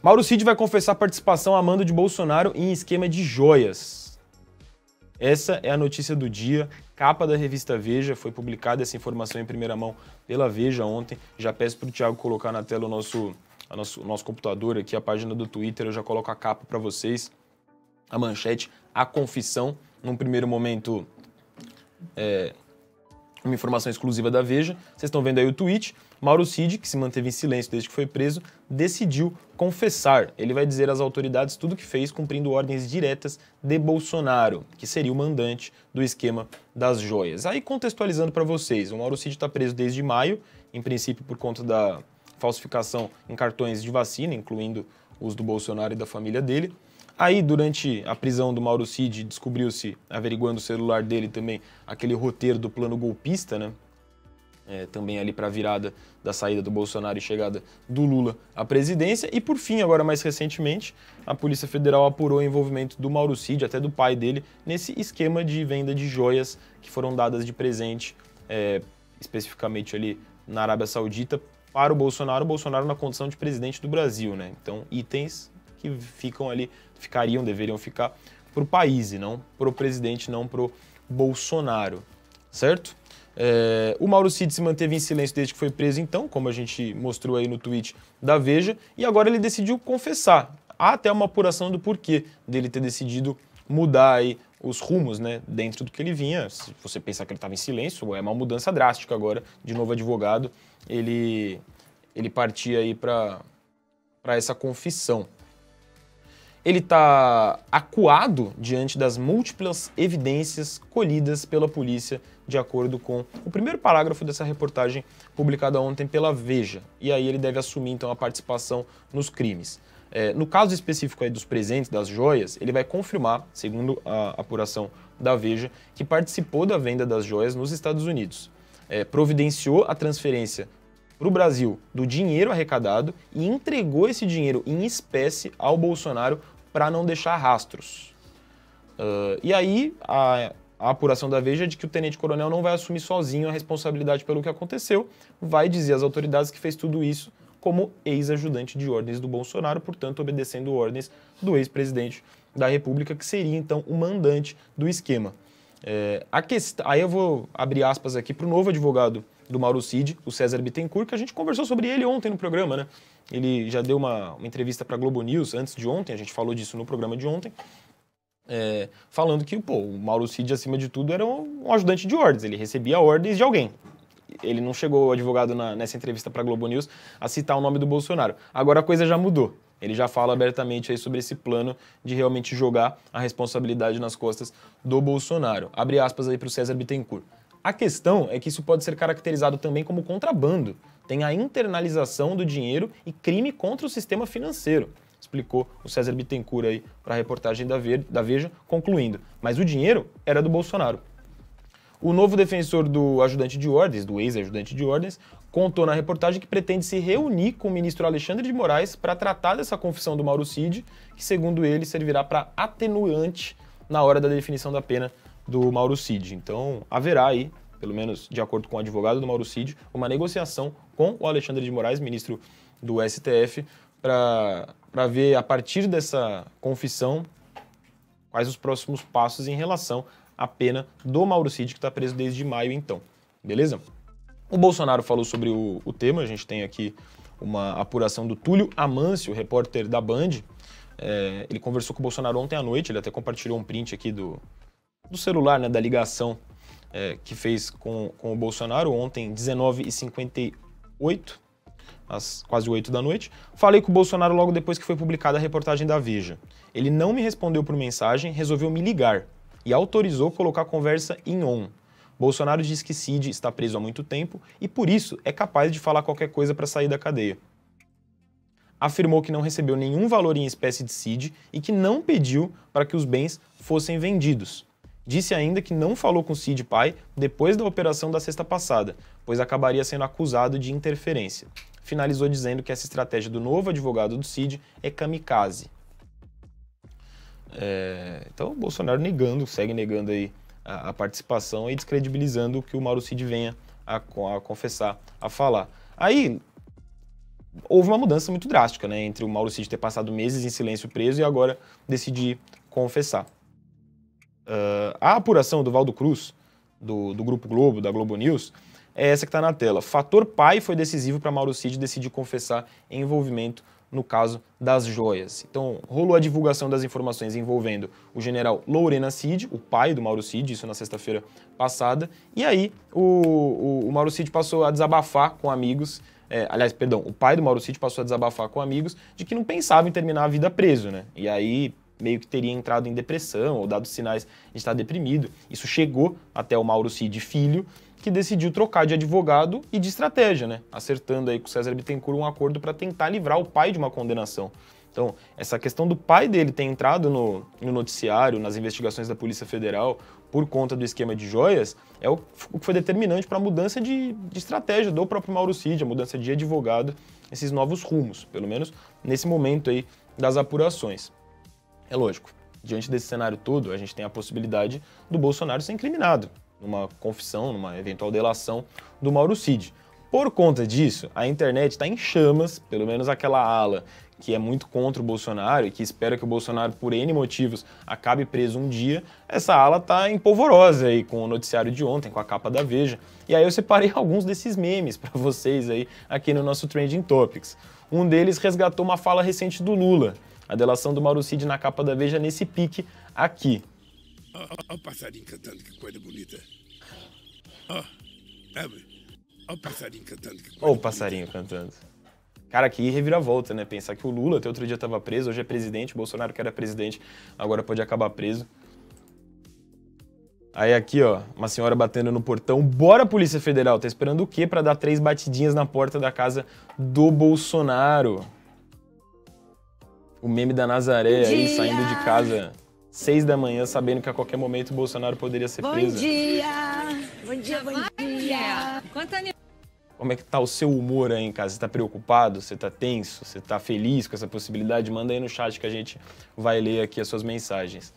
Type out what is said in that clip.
Mauro Cid vai confessar participação a mando de Bolsonaro em esquema de joias. Essa é a notícia do dia, capa da revista Veja, foi publicada essa informação em primeira mão pela Veja ontem. Já peço para o Thiago colocar na tela o nosso computador aqui, a página do Twitter, eu já coloco a capa para vocês. A manchete, a confissão, num primeiro momento, uma informação exclusiva da Veja. Vocês estão vendo aí o tweet. Mauro Cid, que se manteve em silêncio desde que foi preso, decidiu confessar. Ele vai dizer às autoridades tudo o que fez, cumprindo ordens diretas de Bolsonaro, que seria o mandante do esquema das joias. Aí, contextualizando para vocês, o Mauro Cid está preso desde maio, em princípio por conta da falsificação em cartões de vacina, incluindo os do Bolsonaro e da família dele. Aí, durante a prisão do Mauro Cid, descobriu-se, averiguando o celular dele também, aquele roteiro do plano golpista, né? Também ali para a virada da saída do Bolsonaro e chegada do Lula à presidência. E, por fim, agora mais recentemente, a Polícia Federal apurou o envolvimento do Mauro Cid, até do pai dele, nesse esquema de venda de joias que foram dadas de presente, especificamente ali na Arábia Saudita, para o Bolsonaro na condição de presidente do Brasil, né? Então, itens que deveriam ficar para o país e não para o presidente, não para o Bolsonaro, certo? O Mauro Cid se manteve em silêncio desde que foi preso, então, como a gente mostrou aí no tweet da Veja, e agora ele decidiu confessar. Há até uma apuração do porquê dele ter decidido mudar aí os rumos, né, dentro do que ele vinha. Se você pensar que ele estava em silêncio, é uma mudança drástica agora, de novo advogado, ele partia aí para essa confissão. Ele está acuado diante das múltiplas evidências colhidas pela polícia, de acordo com o primeiro parágrafo dessa reportagem publicada ontem pela Veja. E aí ele deve assumir, então, a participação nos crimes. No caso específico aí dos presentes, das joias, ele vai confirmar, segundo a apuração da Veja, que participou da venda das joias nos Estados Unidos. Providenciou a transferência para o Brasil do dinheiro arrecadado e entregou esse dinheiro em espécie ao Bolsonaro para não deixar rastros. E aí, a apuração da Veja é de que o tenente-coronel não vai assumir sozinho a responsabilidade pelo que aconteceu, vai dizer às autoridades que fez tudo isso como ex-ajudante de ordens do Bolsonaro, portanto, obedecendo ordens do ex-presidente da República, que seria, então, o mandante do esquema. Aí eu vou abrir aspas aqui para o novo advogado do Mauro Cid, o César Bittencourt, que a gente conversou sobre ele ontem no programa, né? Ele já deu uma entrevista para a Globo News antes de ontem, a gente falou disso no programa de ontem, falando que o Mauro Cid, acima de tudo, era um ajudante de ordens, ele recebia ordens de alguém. Ele não chegou, o advogado, nessa entrevista para a Globo News, a citar o nome do Bolsonaro. Agora a coisa já mudou. Ele já fala abertamente aí sobre esse plano de realmente jogar a responsabilidade nas costas do Bolsonaro. Abre aspas aí para o César Bittencourt. A questão é que isso pode ser caracterizado também como contrabando. Tem a internalização do dinheiro e crime contra o sistema financeiro, explicou o César Bittencourt aí para a reportagem da Veja, concluindo. Mas o dinheiro era do Bolsonaro. O novo defensor do ajudante de ordens, do ex-ajudante de ordens, contou na reportagem que pretende se reunir com o ministro Alexandre de Moraes para tratar dessa confissão do Mauro Cid, que, segundo ele, servirá para atenuante na hora da definição da pena do Mauro Cid. Então, haverá aí, pelo menos de acordo com o advogado do Mauro Cid, uma negociação com o Alexandre de Moraes, ministro do STF, para ver, a partir dessa confissão, quais os próximos passos em relação à pena do Mauro Cid, que está preso desde maio, então. Beleza? O Bolsonaro falou sobre o tema, a gente tem aqui uma apuração do Túlio Amâncio, repórter da Band. Ele conversou com o Bolsonaro ontem à noite, ele até compartilhou um print aqui do celular, né, da ligação que fez com o Bolsonaro ontem, 19h58, às quase 8 da noite. Falei com o Bolsonaro logo depois que foi publicada a reportagem da Veja. Ele não me respondeu por mensagem, resolveu me ligar e autorizou colocar a conversa em on. Bolsonaro diz que Cid está preso há muito tempo e, por isso, é capaz de falar qualquer coisa para sair da cadeia. Afirmou que não recebeu nenhum valor em espécie de Cid e que não pediu para que os bens fossem vendidos. Disse ainda que não falou com Cid pai depois da operação da sexta passada, pois acabaria sendo acusado de interferência. Finalizou dizendo que essa estratégia do novo advogado do Cid é kamikaze. Então o Bolsonaro segue negando aí a participação e descredibilizando o que o Mauro Cid venha a confessar, a falar. Aí, houve uma mudança muito drástica, né, entre o Mauro Cid ter passado meses em silêncio preso e agora decidir confessar. A apuração do Valdo Cruz, do Grupo Globo, da Globo News, é essa que está na tela. Fator pai foi decisivo para Mauro Cid decidir confessar em envolvimento no caso das joias. Então, rolou a divulgação das informações envolvendo o general Lorena Cid, o pai do Mauro Cid, isso na sexta-feira passada, e aí o Mauro Cid passou a desabafar com amigos, o pai do Mauro Cid passou a desabafar com amigos de que não pensava em terminar a vida preso, né? E aí meio que teria entrado em depressão ou dado sinais de estar deprimido. Isso chegou até o Mauro Cid filho, que decidiu trocar de advogado e de estratégia, né? Acertando aí com o César Bittencourt um acordo para tentar livrar o pai de uma condenação. Então, essa questão do pai dele ter entrado no noticiário, nas investigações da Polícia Federal, por conta do esquema de joias, é o que foi determinante para a mudança de estratégia do próprio Mauro Cid, a mudança de advogado, esses novos rumos, pelo menos nesse momento aí das apurações. É lógico, diante desse cenário todo, a gente tem a possibilidade do Bolsonaro ser incriminado numa confissão, numa eventual delação do Mauro Cid. Por conta disso, a internet está em chamas, pelo menos aquela ala que é muito contra o Bolsonaro e que espera que o Bolsonaro, por N motivos, acabe preso um dia, essa ala está empolvorosa aí com o noticiário de ontem, com a capa da Veja. E aí eu separei alguns desses memes para vocês aí aqui no nosso Trending Topics. Um deles resgatou uma fala recente do Lula, a delação do Mauro Cid na capa da Veja nesse pique aqui. Olha o passarinho cantando, que coisa bonita. Olha o passarinho cantando, que coisa bonita. Olha o passarinho cantando. Cara, que reviravolta, né? Pensar que o Lula até outro dia estava preso, hoje é presidente, o Bolsonaro que era presidente, agora pode acabar preso. Aí aqui, ó, uma senhora batendo no portão. Bora, Polícia Federal, tá esperando o quê para dar 3 batidinhas na porta da casa do Bolsonaro? O meme da Nazaré aí, saindo de casa 6 da manhã, sabendo que a qualquer momento o Bolsonaro poderia ser preso. Bom dia! Bom dia, bom dia! Como é que tá o seu humor aí em casa? Você tá preocupado? Você tá tenso? Você tá feliz com essa possibilidade? Manda aí no chat que a gente vai ler aqui as suas mensagens.